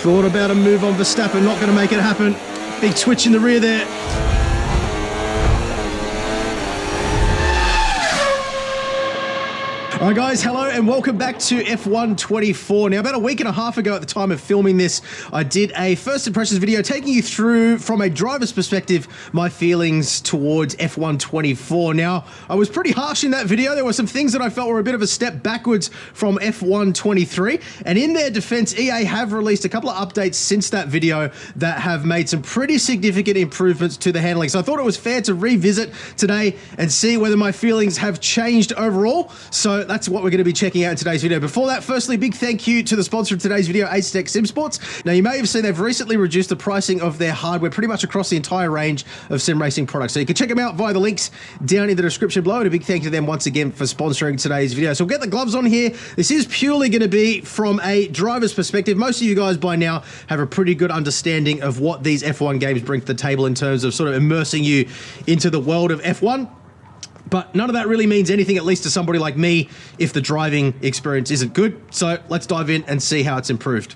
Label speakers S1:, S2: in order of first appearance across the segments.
S1: Thought about a move on Verstappen, not going to make it happen. Big twitch in the rear there. All right, guys, hello and welcome back to F1 24. Now, about a week and a half ago at the time of filming this, I did a first impressions video taking you through, from a driver's perspective, my feelings towards F1 24. Now, I was pretty harsh in that video. There were some things that I felt were a bit of a step backwards from F1 23. And in their defense, EA have released a couple of updates since that video that have made some pretty significant improvements to the handling. So I thought it was fair to revisit today and see whether my feelings have changed overall. So that's what we're going to be checking out in today's video. Before that, firstly, big thank you to the sponsor of today's video, Ace Sim Sports. Now, you may have seen they've recently reduced the pricing of their hardware pretty much across the entire range of sim racing products. So you can check them out via the links down in the description below. And a big thank you to them once again for sponsoring today's video. So we'll get the gloves on here. This is purely going to be from a driver's perspective. Most of you guys by now have a pretty good understanding of what these F1 games bring to the table in terms of sort of immersing you into the world of F1. But none of that really means anything, at least to somebody like me, if the driving experience isn't good. So let's dive in and see how it's improved.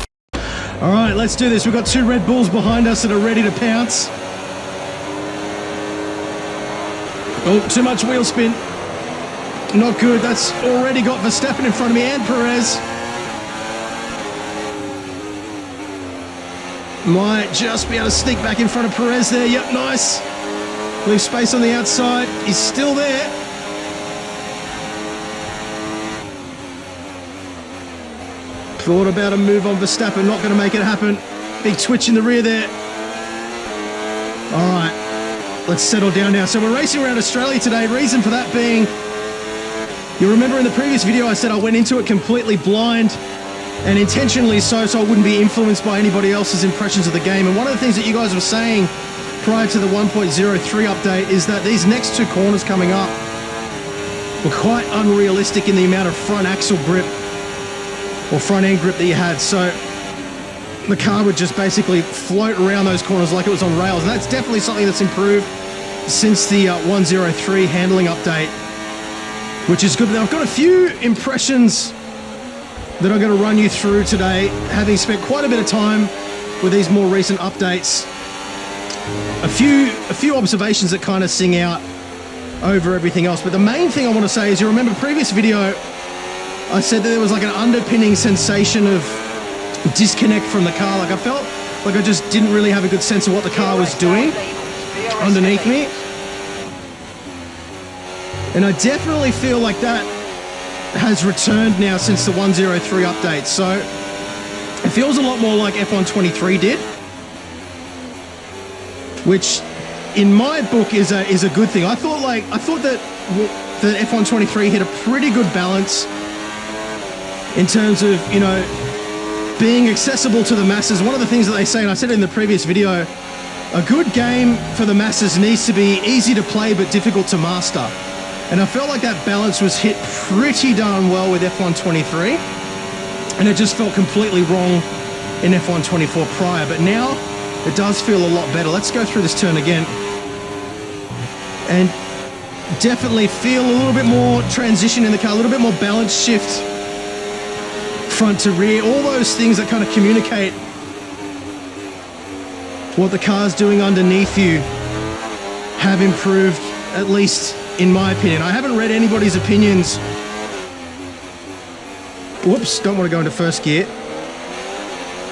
S1: All right, let's do this. We've got two Red Bulls behind us that are ready to pounce. Oh, too much wheel spin. Not good. That's already got Verstappen in front of me and Perez. Might just be able to sneak back in front of Perez there. Yep, nice. Leave space on the outside. He's still there. Thought about a move on Verstappen, not going to make it happen. Big twitch in the rear there. All right, let's settle down now. So we're racing around Australia today. Reason for that being, you remember in the previous video I said I went into it completely blind, and intentionally so I wouldn't be influenced by anybody else's impressions of the game. And one of the things that you guys were saying prior to the 1.03 update is that these next two corners coming up were quite unrealistic in the amount of front axle grip or front end grip that you had. So the car would just basically float around those corners like it was on rails. And that's definitely something that's improved since the 1.03 handling update, which is good. Now, I've got a few impressions that I'm going to run you through today, having spent quite a bit of time with these more recent updates. A few observations that kind of sing out over everything else. But the main thing I want to say is, you remember the previous video, I said that there was like an underpinning sensation of disconnect from the car. Like I felt like I just didn't really have a good sense of what the car was doing underneath me. And I definitely feel like that has returned now since the 1.03 update. So it feels a lot more like F1 23 did, which in my book is a good thing. I thought that the F1 23 hit a pretty good balance in terms of, you know, being accessible to the masses. One of the things that they say, and I said it in the previous video, a good game for the masses needs to be easy to play but difficult to master. And I felt like that balance was hit pretty darn well with F1 23, and it just felt completely wrong in F1 24 prior. But now it does feel a lot better. Let's go through this turn again and definitely feel a little bit more transition in the car, a little bit more balance shift front to rear. All those things that kind of communicate what the car's doing underneath you have improved, at least in my opinion. I haven't read anybody's opinions. Whoops, don't want to go into first gear.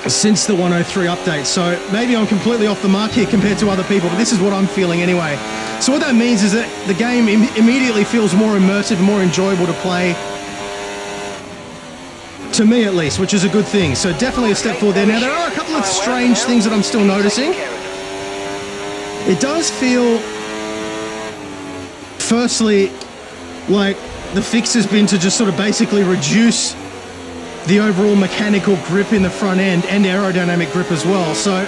S1: Since the 1.03 update, so maybe I'm completely off the mark here compared to other people, but this is what I'm feeling anyway. So what that means is that the game immediately feels more immersive, more enjoyable to play, to me at least, which is a good thing. So definitely a step forward there. Now, there are a couple of strange things that I'm still noticing. It does feel, firstly, like the fix has been to just sort of basically reduce the overall mechanical grip in the front end and aerodynamic grip as well. So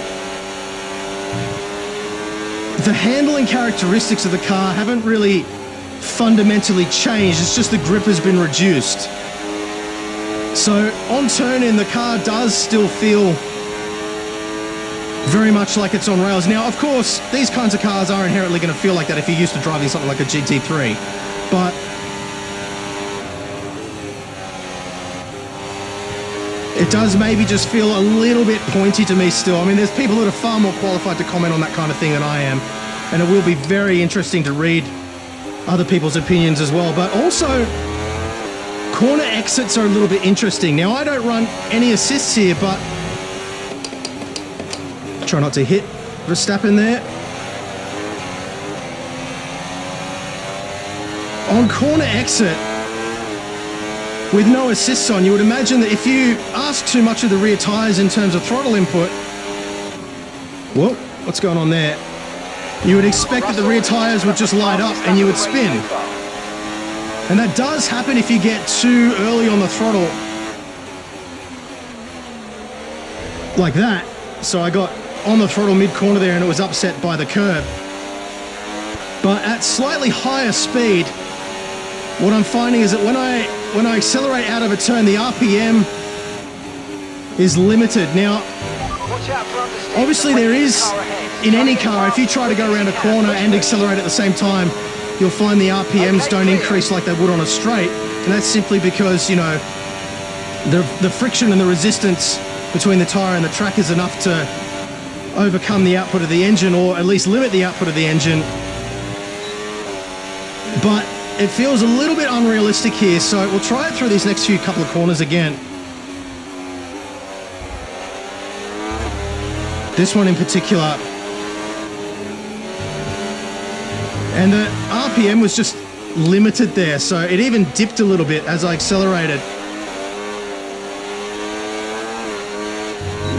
S1: the handling characteristics of the car haven't really fundamentally changed. It's just the grip has been reduced. So on turn in, the car does still feel very much like it's on rails. Now, of course, these kinds of cars are inherently going to feel like that if you're used to driving something like a GT3, but It does maybe just feel a little bit pointy to me still. I mean, there's people that are far more qualified to comment on that kind of thing than I am, and it will be very interesting to read other people's opinions as well. But also, corner exits are a little bit interesting. Now, I don't run any assists here, but try not to hit Verstappen there. On corner exit, with no assists on, you would imagine that if you ask too much of the rear tyres in terms of throttle input, whoa, what's going on there? You would expect that the rear tyres would just light up and you would spin. And that does happen if you get too early on the throttle. Like that. So I got on the throttle mid-corner there and it was upset by the curb. But at slightly higher speed, what I'm finding is that when I accelerate out of a turn, the RPM is limited. Now, obviously there is, in any car, if you try to go around a corner and accelerate at the same time, you'll find the RPMs don't increase like they would on a straight. And that's simply because, you know, the friction and the resistance between the tyre and the track is enough to overcome the output of the engine, or at least limit the output of the engine. But it feels a little bit unrealistic here, so we'll try it through these next few couple of corners again. This one in particular. And the RPM was just limited there, so it even dipped a little bit as I accelerated.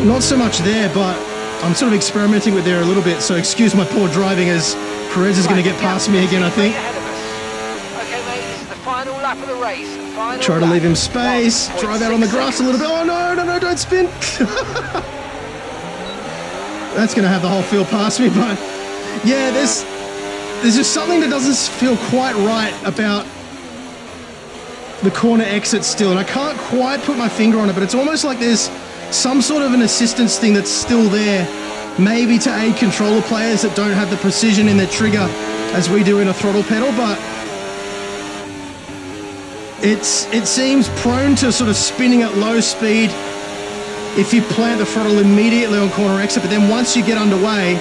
S1: Not so much there, but I'm sort of experimenting with there a little bit, so excuse my poor driving as Perez is going to get past me again, I think. Try to leave him space, drive out on the grass a little bit. Oh no, don't spin. That's going to have the whole field past me, but yeah, there's just something that doesn't feel quite right about the corner exit still, and I can't quite put my finger on it, but it's almost like there's some sort of an assistance thing that's still there, maybe to aid controller players that don't have the precision in their trigger as we do in a throttle pedal, but it seems prone to sort of spinning at low speed if you plant the throttle immediately on corner exit, but then once you get underway,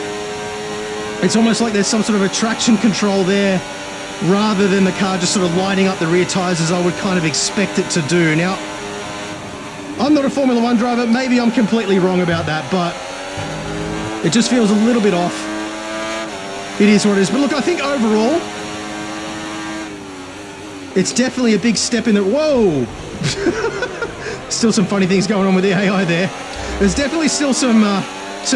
S1: it's almost like there's some sort of a traction control there rather than the car just sort of lighting up the rear tyres as I would kind of expect it to do. Now, I'm not a Formula One driver, maybe I'm completely wrong about that, but it just feels a little bit off. It is what it is, but look, I think overall, it's definitely a big step in the... Whoa! Still some funny things going on with the AI there. There's definitely still some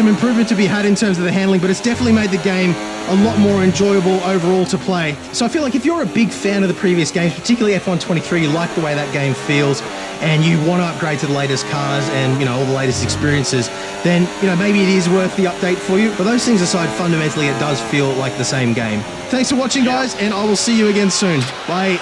S1: improvement to be had in terms of the handling, but it's definitely made the game a lot more enjoyable overall to play. So I feel like if you're a big fan of the previous games, particularly F1 23, you like the way that game feels, and you want to upgrade to the latest cars and, you know, all the latest experiences, then, you know, maybe it is worth the update for you. But those things aside, fundamentally, it does feel like the same game. Thanks for watching, guys, and I will see you again soon. Bye.